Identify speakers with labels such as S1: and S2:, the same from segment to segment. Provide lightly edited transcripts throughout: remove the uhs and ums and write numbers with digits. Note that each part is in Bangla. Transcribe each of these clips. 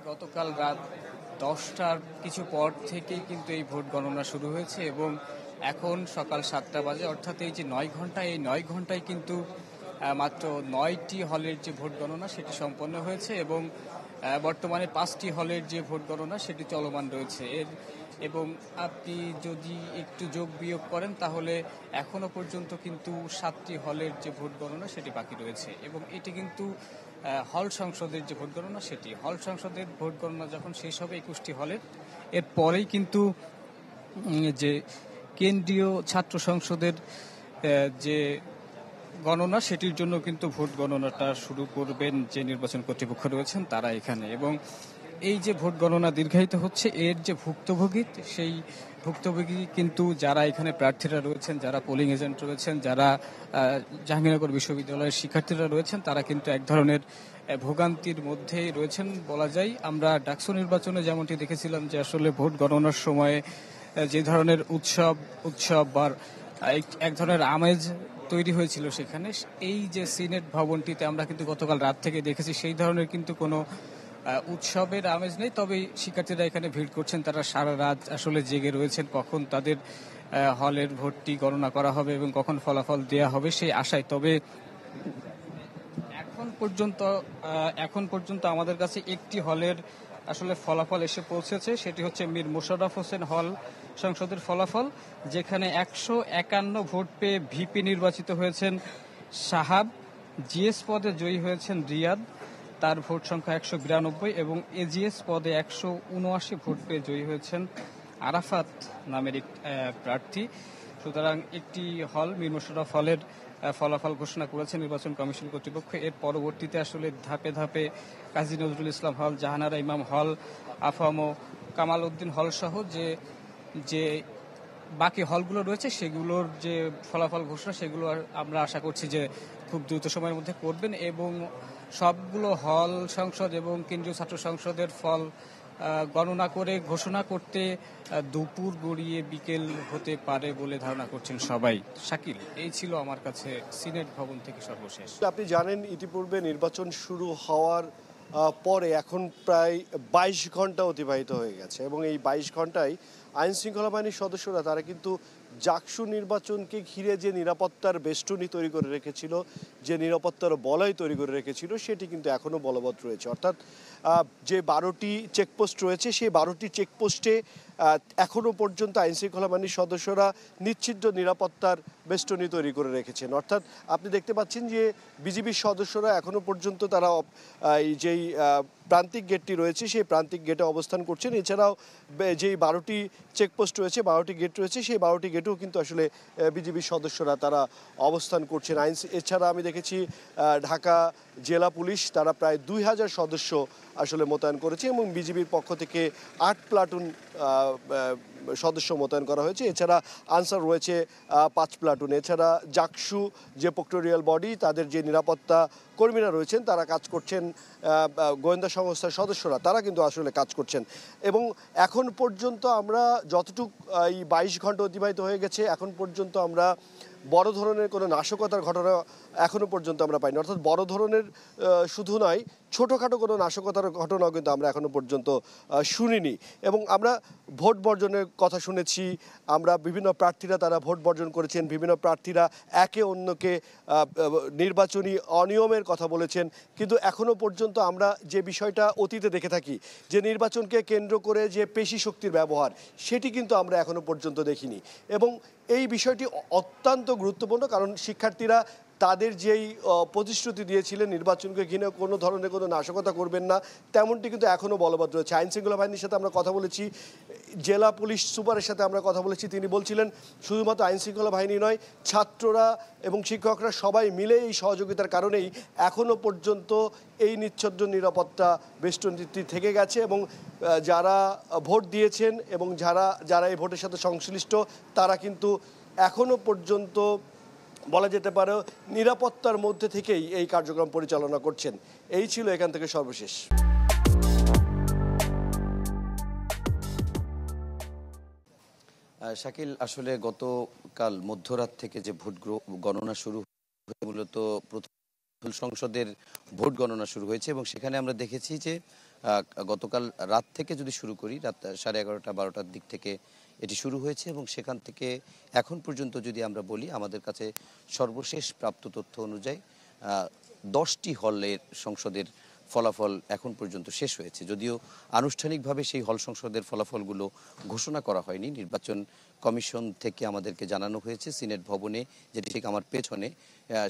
S1: গতকাল রাত 10টার কিছু পর থেকেই কিন্তু এই ভোট গণনা শুরু হয়েছে এবং এখন সকাল 7টা বাজে, অর্থাৎ এই যে 9 ঘন্টা, এই 9 ঘন্টায় কিন্তু মাত্র 9টি হলের যে ভোট গণনা সেটি সম্পন্ন হয়েছে এবং বর্তমানে 5টি হলের যে ভোট গণনা সেটি চলমান রয়েছে। এবং আপনি যদি একটু যোগ বিয়োগ করেন তাহলে এখনো পর্যন্ত কিন্তু 7টি হলের যে ভোট গণনা সেটি বাকি রয়েছে এবং এটি কিন্তু হল সংসদের যে ভোট গণনা সেটি হল সংসদের ভোট গণনা যখন শেষ হবে 21টি হলের, এরপরেই কিন্তু যে কেন্দ্রীয় ছাত্র সংসদের যে গণনা সেটির জন্য কিন্তু ভোট গণনাটা শুরু করবেন যে নির্বাচন কর্তৃপক্ষ রয়েছেন তারা এখানে। এবং এই যে ভোট গণনা দীর্ঘায়িত হচ্ছে, এর যে ভুক্তভোগী, সেই ভুক্তভোগী কিন্তু যারা এখানে প্রার্থীরা রয়েছেন, যারা পোলিং এজেন্ট রয়েছেন, যারা জাহাঙ্গীরনগর বিশ্ববিদ্যালয়ের শিক্ষার্থীরা রয়েছেন, তারা কিন্তু এক ধরনের ভোগান্তির মধ্যেই রয়েছেন বলা যায়। আমরা ডাকসু নির্বাচনে যেমনটি দেখেছিলাম যে আসলে ভোট গণনার সময়ে যে ধরনের উৎসব বা এক ধরনের আমেজ তৈরি হয়েছিল সেখানে, এই যে সিনেট ভবনটিতে আমরা কিন্তু গতকাল রাত থেকে দেখেছি সেই ধরনের কিন্তু কোনো উৎসবের আমেজ নেই। তবে শিক্ষার্থীরা এখানে ভিড় করছেন, তারা সারা রাত আসলে জেগে রয়েছেন কখন তাদের হলের ভোটটি গণনা করা হবে এবং কখন ফলাফল দেয়া হবে সেই আশায়। তবে এখন পর্যন্ত আমাদের কাছে একটি হলের আসলে ফলাফল এসে পৌঁছেছে, সেটি হচ্ছে মীর মোশাররফ হোসেন হল সংসদের ফলাফল, যেখানে 151 ভোট পেয়ে ভিপি নির্বাচিত হয়েছেন সাহাব, জিএস পদে জয়ী হয়েছেন রিয়াদ, তার ভোট সংখ্যা 192, এবং এজিএস পদে 179 ভোট পেয়ে জয়ী হয়েছেন আরাফাত নামের এক প্রার্থী। সুতরাং একটি হল মীর মোশাররফ হলের ফলাফল ঘোষণা করেছে নির্বাচন কমিশন কর্তৃপক্ষ। এর পরবর্তীতে আসলে ধাপে ধাপে কাজী নজরুল ইসলাম হল, জাহানারা ইমাম হল, আফাম কামাল উদ্দিন হল সহ যে বাকি হলগুলো রয়েছে সেগুলোর যে ফলাফল ঘোষণা সেগুলো আমরা আশা করছি যে খুব দ্রুত সময়ের মধ্যে করবেন এবং সবগুলো হল সংসদ এবং কেন্দ্রীয় ছাত্র সংসদের ফল গণনা করে ঘোষণা করতে দুপুর গড়িয়ে বিকেল হতে পারে বলে ধারণা করছেন সবাই। শাকিল, এই ছিল আমার কাছে সিনেট ভবন থেকে সর্বশেষ।
S2: আপনি জানেন ইতিপূর্বে নির্বাচন শুরু হওয়ার পরে এখন প্রায় 22 ঘন্টা অতিবাহিত হয়ে গেছে এবং এই 22 ঘন্টায় আইন শৃঙ্খলা বাহিনীর সদস্যরা তারা কিন্তু জাকসু নির্বাচনকে ঘিরে যে নিরাপত্তার বেষ্টনী তৈরি করে রেখেছিল, যে নিরাপত্তার বলয় তৈরি করে রেখেছিল, সেটি কিন্তু এখনও বলবৎ রয়েছে। অর্থাৎ যে 12টি চেকপোস্ট রয়েছে সেই 12টি চেকপোস্টে এখনও পর্যন্ত আইন শৃঙ্খলা বাহিনীর সদস্যরা নিশ্চিদ্র নিরাপত্তার বেষ্টনী তৈরি করে রেখেছেন। অর্থাৎ আপনি দেখতে পাচ্ছেন যে বিজিবির সদস্যরা এখনও পর্যন্ত তারা যেই প্রান্তিক গেটটি রয়েছে সেই প্রান্তিক গেটে অবস্থান করছেন। এছাড়াও যেই 12টি চেকপোস্ট রয়েছে, 12টি গেট রয়েছে, সেই 12টি গেটেও কিন্তু আসলে বিজিবির সদস্যরা তারা অবস্থান করছেন। এছাড়া আমি দেখেছি ঢাকা জেলা পুলিশ তারা প্রায় 2000 সদস্য আসলে মোতায়েন করেছে এবং বিজিবির পক্ষ থেকে 8 প্লাটুন সদস্য মোতায়েন করা হয়েছে। এছাড়া আনসার রয়েছে 5 প্লাটুন। এছাড়া জাকসু যে প্রক্টোরিয়াল বডি তাদের যে নিরাপত্তা কর্মীরা রয়েছেন তারা কাজ করছেন, গোয়েন্দা সংস্থার সদস্যরা তারা কিন্তু আসলে কাজ করছেন। এবং এখন পর্যন্ত আমরা যতটুকু এই 22 ঘন্টা অতিবাহিত হয়ে গেছে, এখন পর্যন্ত আমরা বড় ধরনের কোনো নাশকতার ঘটনা এখনও পর্যন্ত আমরা পাইনি। অর্থাৎ বড় ধরনের শুধু নয়, ছোটোখাটো কোনো নাশকতার ঘটনাও কিন্তু আমরা এখনও পর্যন্ত শুনিনি। এবং আমরা ভোট বর্জনের কথা শুনেছি, আমরা বিভিন্ন প্রার্থীরা তারা ভোট বর্জন করেছেন, বিভিন্ন প্রার্থীরা একে অন্যকে নির্বাচনী অনিয়মের কথা বলেছেন, কিন্তু এখনও পর্যন্ত আমরা যে বিষয়টা অতীতে দেখে থাকি যে নির্বাচনকে কেন্দ্র করে যে পেশি শক্তির ব্যবহার, সেটি কিন্তু আমরা এখনও পর্যন্ত দেখিনি। এবং এই বিষয়টি অত্যন্ত গুরুত্বপূর্ণ, কারণ শিক্ষার্থীরা তাদের যেই প্রতিশ্রুতি দিয়েছিলেন নির্বাচনকে ঘিরে কোনো ধরনের কোনো নাশকতা করবেন না, তেমনটি কিন্তু এখনও বলবৎ রয়েছে। আইন শৃঙ্খলা বাহিনীর সাথে আমরা কথা বলেছি, জেলা পুলিশ সুপারের সাথে আমরা কথা বলেছি, তিনি বলছিলেন শুধুমাত্র আইন শৃঙ্খলা বাহিনী নয়, ছাত্ররা এবং শিক্ষকরা সবাই মিলে এই সহযোগিতার কারণেই এখনও পর্যন্ত এই নিচ্ছদ্র নিরাপত্তা বেষ্টনীটি থেকে গেছে। এবং যারা ভোট দিয়েছেন এবং যারা এই ভোটের সাথে সংশ্লিষ্ট তারা কিন্তু এখনও পর্যন্ত বলা যেতে পারে নিরাপত্তার মধ্যে থেকেই এই কার্যক্রম পরিচালনা করছেন। এই ছিল এখান থেকে সর্বশেষ।
S3: শাকিল, আসলে গতকাল মধ্যরাত থেকে যে ভোট গণনা শুরু মূলত প্রথম সংসদের ভোট গণনা শুরু হয়েছে এবং সেখানে আমরা দেখেছি যে গতকাল রাত থেকে যদি শুরু করি, রাত 11:30-12টার দিক থেকে এটি শুরু হয়েছে এবং সেখান থেকে এখন পর্যন্ত যদি আমরা বলি, আমাদের কাছে সর্বশেষ প্রাপ্ত তথ্য অনুযায়ী 10টি হলের সংসদের ফলাফল এখন পর্যন্ত শেষ হয়েছে। যদিও আনুষ্ঠানিকভাবে সেই হল সংসদের ফলাফলগুলো ঘোষণা করা হয়নি, নির্বাচন কমিশন থেকে আমাদেরকে জানানো হয়েছে সিনেট ভবনে, যেটি ঠিক আমার পেছনে,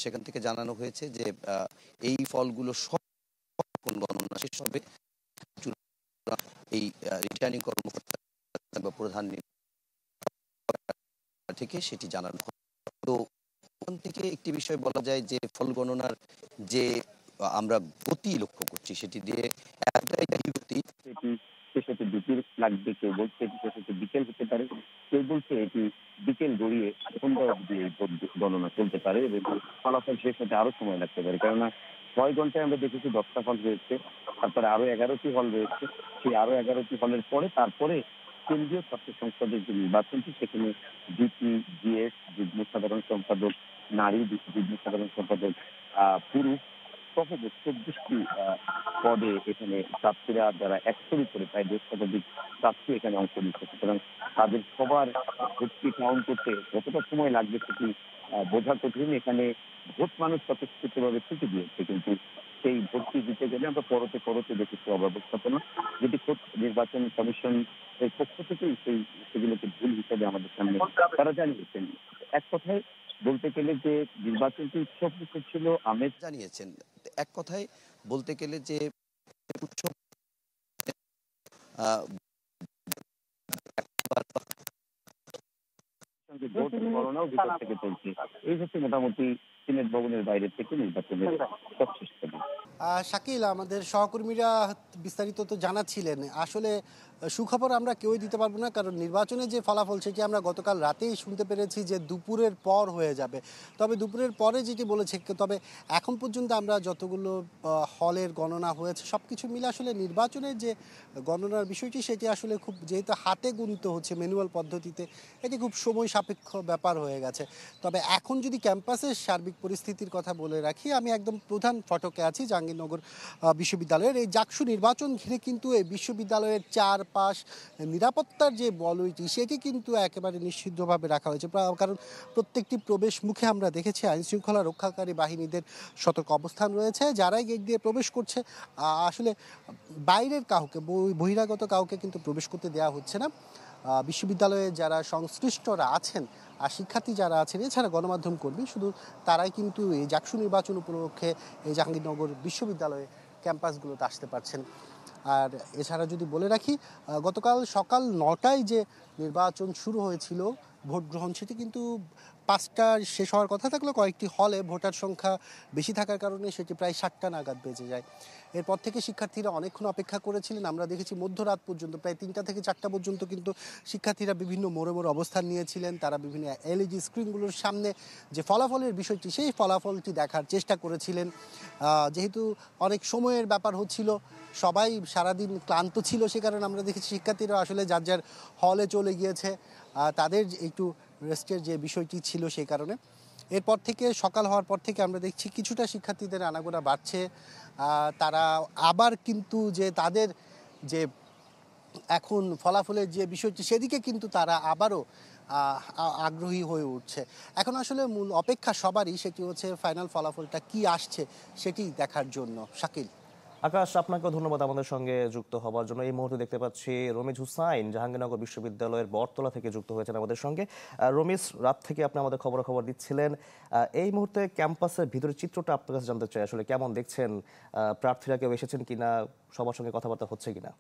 S3: সেখান থেকে জানানো হয়েছে যে এই ফলগুলো সব গণনা শেষ হবে এই রিটার্নিং কর্মকর্তা বা প্রধান থেকে সেটি জানানো হয়। তো ওখান থেকে একটি বিষয় বলা যায় যে ফল গণনার যে আমরা গতি লক্ষ্য করছি, সেটি দিয়ে একটাই গতি,
S4: এটি শেষ হতে বিকেল লাগবে, কেউ বলছে এটি শেষ হতে বিকেল হতে পারে, কেউ বলছে এটি বিকেল গড়িয়ে সন্ধ্যা অবধি এই ভোট গণনা চলতে পারে এবং ফলাফল শেষ হতে আরো সময় লাগতে পারে। কেননা 6 ঘন্টায় আমরা দেখেছি 10টা হল রয়েছে, তারপরে আরো 11টি হল রয়েছে, সেই আরো 11টি হলের পরে তারপরে কেন্দ্রীয় ছাত্র সংসদের যে নির্বাচনটি, সেখানে জিপি, জিএস, যুগ্ম সাধারণ সম্পাদক নারী, যুগ্ম সাধারণ সম্পাদক পুরুষ সহ 24টি পদে এখানে প্রার্থীরা, যারা 100-র উপরে প্রায় 10 শতাধিক প্রার্থী এখানে অংশ নিচ্ছে। সুতরাং তাদের সবার ভোটটি কাউন্ট করতে কতটা সময় লাগবে সেটি বোঝা কঠিন। এখানে ভোট মানুষ স্বতঃস্ফূর্তভাবে ছুটি দিয়েছে, কিন্তু সেই ভোটটি দিতে গেলে আমরা পরতে পরতে দেখেছি অব্যবস্থাপনা, যেটি নির্বাচন কমিশন এর পক্ষ থেকেই সেগুলোকে ভুল হিসাবে আমাদের সামনে তারা জানিয়েছেন। এক কথায় বলতে গেলে যে নির্বাচনটি উৎসব ছিল, আমেজ
S3: জানিয়েছেন। এক কথায় বলতে গেলে যে উৎসব
S4: সঙ্গে ভোট গণনাও ভিতর থেকে চলছে। এই হচ্ছে মোটামুটি সিনেট ভবনের বাইরে থেকে নির্বাচনের সবশেষ খবর।
S5: শাকিল, আমাদের সহকর্মীরা বিস্তারিত তো জানাচ্ছিলেন। আসলে সুখবর আমরা কেউই দিতে পারবো না, কারণ নির্বাচনের যে ফলাফল সেটি আমরা গতকাল রাতেই শুনতে পেরেছি যে দুপুরের পর হয়ে যাবে। তবে দুপুরের পরে যেটি বলেছে, তবে এখন পর্যন্ত আমরা যতগুলো হলের গণনা হয়েছে সব কিছু মিলে আসলে নির্বাচনের যে গণনার বিষয়টি সেটি আসলে খুব, যেহেতু হাতে গুনতে হচ্ছে ম্যানুয়াল পদ্ধতিতে, এটি খুব সময় সাপেক্ষ ব্যাপার হয়ে গেছে। তবে এখন যদি ক্যাম্পাসের সার্বিক পরিস্থিতির কথা বলে রাখি, আমি একদম প্রধান ফটকে আছি জাহাঙ্গীরনগর বিশ্ববিদ্যালয়ের। এই জাকসু নির্বাচন ঘিরে কিন্তু এই বিশ্ববিদ্যালয়ের চারপাশ নিরাপত্তার যে বলয়টি সেটি কিন্তু একেবারে নিষিদ্ধভাবে রাখা হয়েছে, কারণ প্রত্যেকটি প্রবেশ মুখে আমরা দেখেছি আইনশৃঙ্খলা রক্ষাকারী বাহিনীদের সতর্ক অবস্থান রয়েছে। যারাই গেট দিয়ে প্রবেশ করছে আসলে বাইরের কাউকে, বহিরাগত কাউকে কিন্তু প্রবেশ করতে দেওয়া হচ্ছে না। বিশ্ববিদ্যালয়ে যারা সংশ্লিষ্টরা আছেন আর শিক্ষার্থী যারা আছেন, এছাড়া গণমাধ্যম কর্মী, শুধু তারাই কিন্তু এই জাকসু নির্বাচন উপলক্ষে এই জাহাঙ্গীরনগর বিশ্ববিদ্যালয়ে ক্যাম্পাসগুলোতে আসতে পারছেন। আর এছাড়া যদি বলে রাখি, গতকাল সকাল 9টায় যে নির্বাচন শুরু হয়েছিল ভোট গ্রহণ, সেটি কিন্তু 5টার শেষ হওয়ার কথা থাকলেও কয়েকটি হলে ভোটার সংখ্যা বেশি থাকার কারণে সেটি প্রায় 7টা নাগাদ বেজে যায়। এরপর থেকে শিক্ষার্থীরা অনেকক্ষণ অপেক্ষা করেছিলেন। আমরা দেখেছি মধ্যরাত পর্যন্ত, প্রায় 3টা থেকে 4টা পর্যন্ত কিন্তু শিক্ষার্থীরা বিভিন্ন মোড়ে মোড়ে অবস্থান নিয়েছিলেন। তারা বিভিন্ন এলইডি স্ক্রিনগুলোর সামনে যে ফলাফলের বিষয়টি, সেই ফলাফলটি দেখার চেষ্টা করেছিলেন। যেহেতু অনেক সময়ের ব্যাপার হচ্ছিল, সবাই সারাদিন ক্লান্ত ছিল, সে কারণে আমরা দেখেছি শিক্ষার্থীরা আসলে যার যার হলে চলে গিয়েছে, তাদের একটু রেস্টের যে বিষয়টি ছিল সেই কারণে। এরপর থেকে সকাল হওয়ার পর থেকে আমরা দেখছি কিছুটা শিক্ষার্থীদের আনাগোনা বাড়ছে। তারা আবার কিন্তু যে তাদের যে এখন ফলাফলের যে বিষয়টি সেদিকে কিন্তু তারা আবারও আগ্রহী হয়ে উঠছে। এখন আসলে মূল অপেক্ষা সবারই, সেটি হচ্ছে ফাইনাল ফলাফলটা কি আসছে সেটি দেখার জন্য। শাকিল।
S6: আকাশ, আপনাকেও ধন্যবাদ আমাদের সঙ্গে যুক্ত হবার জন্য। এই মুহূর্তে দেখতে পাচ্ছি রমিজ হুসাইন জাহাঙ্গীরনগর বিশ্ববিদ্যালয়ের বটতলা থেকে যুক্ত হয়েছেন আমাদের সঙ্গে। রমিজ, রাত থেকে আপনি আমাদের খবর দিচ্ছিলেন। এই মুহূর্তে ক্যাম্পাসের ভিতরের চিত্রটা আপনার কাছে জানতে চাই, আসলে কেমন দেখছেন? প্রার্থীরা কেউ এসেছেন কিনা, সবার সঙ্গে কথাবার্তা হচ্ছে কিনা?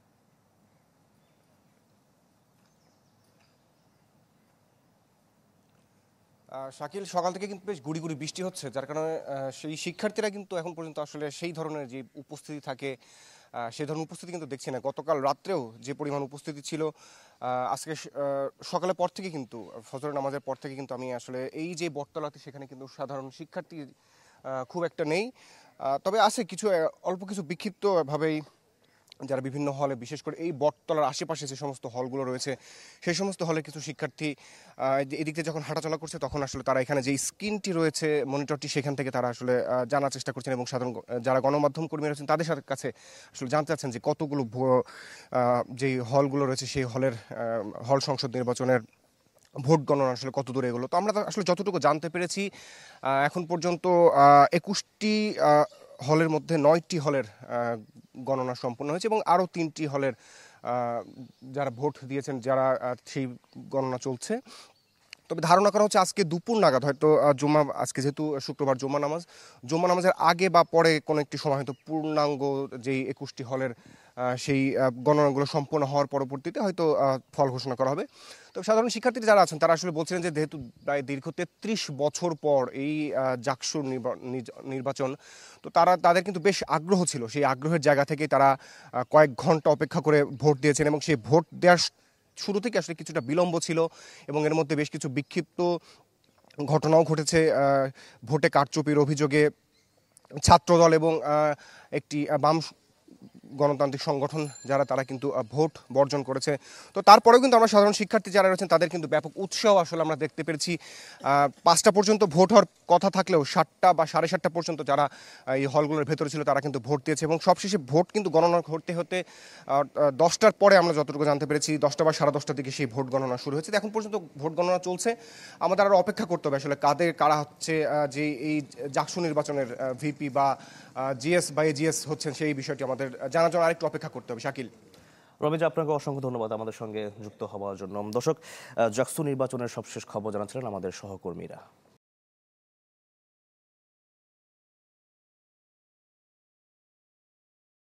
S7: শাকিল, সকাল থেকে কিন্তু বেশ গুড়ি গুড়ি বৃষ্টি হচ্ছে, যার কারণে সেই শিক্ষার্থীরা কিন্তু এখন পর্যন্ত আসলে সেই ধরনের যে উপস্থিতি থাকে সেই ধরনের উপস্থিতি কিন্তু দেখছি না। গতকাল রাত্রেও যে পরিমাণ উপস্থিতি ছিল, আজকে সকালের পর থেকে কিন্তু ফজরের নামাজের পর থেকে কিন্তু আমি আসলে এই যে বটতলাতে, সেখানে কিন্তু সাধারণ শিক্ষার্থী খুব একটা নেই। তবে আছে কিছু অল্প কিছু বিক্ষিপ্তভাবেই যারা বিভিন্ন হলে, বিশেষ করে এই বটতলার আশেপাশে যে সমস্ত হলগুলো রয়েছে সেই সমস্ত হলের কিছু শিক্ষার্থী এদিক দিয়ে যখন হাঁটাচলা করছে তখন আসলে তারা এখানে যে স্ক্রিনটি রয়েছে, মনিটরটি, সেখান থেকে তারা আসলে জানার চেষ্টা করছেন এবং সাধারণ যারা গণমাধ্যম কর্মী রয়েছেন তাদের কাছে আসলে জানতে চাচ্ছেন যে কতগুলো যেই হলগুলো রয়েছে সেই হলের হল সংসদ নির্বাচনের ভোট গণনা আসলে কত দূরে এগুলো। তো আমরা আসলে যতটুকু জানতে পেরেছি এখন পর্যন্ত 21টি হলের মধ্যে 9টি হলের গণনা সম্পন্ন হয়েছে এবং আরও 3টি হলের যারা ভোট দিয়েছেন যারা সেই গণনা চলছে। তবে ধারণা করা হচ্ছে আজকে দুপুর নাগাদ হয়তো আজকে যেহেতু শুক্রবার জুম্মা নামাজের আগে বা পরে কোনো একটি সময় হয়তো পূর্ণাঙ্গ যেই 21টি হলের সেই গণনাগুলো সম্পন্ন হওয়ার পরবর্তীতে হয়তো ফল ঘোষণা করা হবে। তো সাধারণ শিক্ষার্থীরা যারা আছেন তারা আসলে বলছিলেন যে যেহেতু প্রায় দীর্ঘ 33 বছর পর এই জাকসুর নির্বাচন, তো তাদের কিন্তু বেশ আগ্রহ ছিল। সেই আগ্রহের জায়গা থেকে তারা কয়েক ঘন্টা অপেক্ষা করে ভোট দিয়েছেন এবং সেই ভোট দেওয়ার শুরু থেকে আসলে কিছুটা বিলম্ব ছিল এবং এর মধ্যে বেশ কিছু বিক্ষিপ্ত ঘটনাও ঘটেছে। ভোটে কারচুপির অভিযোগে ছাত্রদল এবং একটি বাম গণতান্ত্রিক সংগঠন তারা কিন্তু ভোট বর্জন করেছে। তো তারপরেও কিন্তু আমরা সাধারণ শিক্ষার্থী যারা রয়েছেন তাদের কিন্তু ব্যাপক উৎসাহ আসলে আমরা দেখতে পেরেছি। 5টা পর্যন্ত ভোট হওয়ার কথা থাকলেও 7টা বা 7:30 পর্যন্ত যারা এই হলগুলোর ভেতরে ছিল তারা কিন্তু ভোট দিয়েছে এবং সবশেষে ভোট কিন্তু গণনা হতে 10টার পরে আমরা যতটুকু জানতে পেরেছি 10টা বা 10:30টার দিকে সেই ভোট গণনা শুরু হয়েছে। এখন পর্যন্ত ভোট গণনা চলছে। আমাদের আরও অপেক্ষা করতে হবে আসলে কারা হচ্ছে যে এই জাকসু নির্বাচনের ভিপি বা জিএস বা এজিএস হচ্ছেন সেই বিষয়টি আমাদের জানার জন্য আরেকটু অপেক্ষা করতে হবে। শাকিল,
S6: রমেশ, আপনাকে অসংখ্য ধন্যবাদ আমাদের সঙ্গে যুক্ত হওয়ার জন্য। দর্শক, জাকসু নির্বাচনের সবশেষ খবর জানাচ্ছিলেন আমাদের সহকর্মীরা।